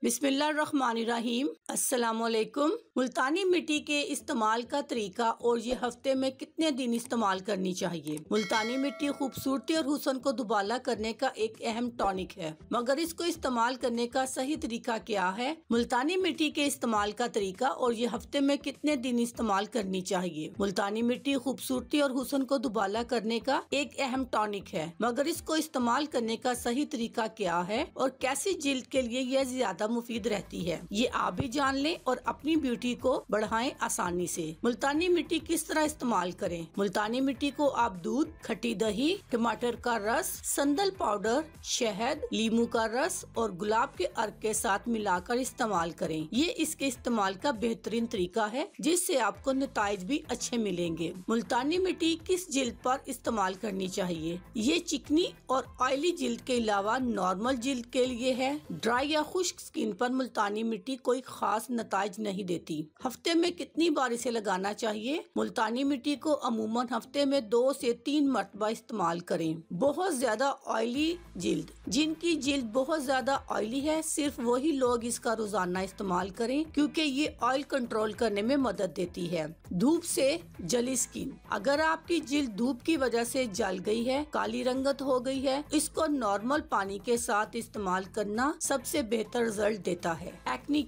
बिस्मिल्लाहिर्रहमानिर्रहीम। अस्सलामुअलैकुम। मुल्तानी मिट्टी के इस्तेमाल का तरीका और ये हफ्ते में कितने दिन इस्तेमाल करनी चाहिए। मुल्तानी मिट्टी खूबसूरती और हुस्न को दुबाला करने का एक अहम टॉनिक है, मगर इसको इस्तेमाल करने का सही तरीका क्या है। मुल्तानी मिट्टी के इस्तेमाल का तरीका और ये हफ्ते में कितने दिन इस्तेमाल करनी चाहिए। मुल्तानी मिट्टी खूबसूरती और हुस्न को दुबाला करने का एक अहम टॉनिक है, मगर इसको इस्तेमाल करने का सही तरीका क्या है और कैसी जिल्द के लिए यह ज्यादा मुफीद रहती है, ये आप भी जान लें और अपनी ब्यूटी को बढ़ाएं आसानी से। मुल्तानी मिट्टी किस तरह इस्तेमाल करें। मुल्तानी मिट्टी को आप दूध, खट्टी दही, टमाटर का रस, संदल पाउडर, शहद, लीमू का रस और गुलाब के अर्क के साथ मिलाकर इस्तेमाल करें। ये इसके इस्तेमाल का बेहतरीन तरीका है, जिससे आपको नताइज भी अच्छे मिलेंगे। मुल्तानी मिट्टी किस जिल्द पर इस्तेमाल करनी चाहिए। ये चिकनी और ऑयली जिल्द के अलावा नॉर्मल जिल्द के लिए है। ड्राई या खुश्क स्किन पर मुल्तानी मिट्टी कोई खास नताइज नहीं देती। हफ्ते में कितनी बार इसे लगाना चाहिए। मुल्तानी मिट्टी को अमूमन हफ्ते में 2 से 3 मरतबा इस्तेमाल करें। बहुत ज्यादा ऑयली जिल्द, जिनकी जिल्द बहुत ज्यादा ऑयली है, सिर्फ वही लोग इसका रोजाना इस्तेमाल करें, क्योंकि ये ऑयल कंट्रोल करने में मदद देती है। धूप से जली स्किन, अगर आपकी जिल्द धूप की वजह से जल गई है, काली रंगत हो गई है, इसको नॉर्मल पानी के साथ इस्तेमाल करना सबसे बेहतर रिजल्ट देता है। एक्नी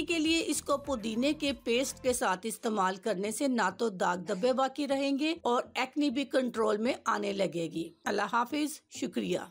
के लिए इसको पुदीने के पेस्ट के साथ इस्तेमाल करने से ना तो दाग धब्बे बाकी रहेंगे और एक्नी भी कंट्रोल में आने लगेगी। अल्लाह हाफिज, शुक्रिया।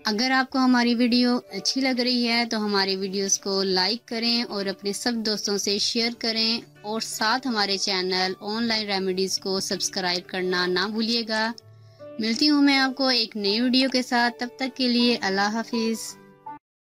अगर आपको हमारी वीडियो अच्छी लग रही है तो हमारी वीडियोस को लाइक करें और अपने सब दोस्तों से शेयर करें और साथ हमारे चैनल ऑनलाइन रेमेडीज को सब्सक्राइब करना ना भूलिएगा। मिलती हूँ मैं आपको एक नई वीडियो के साथ, तब तक के लिए अल्लाह हाफिज।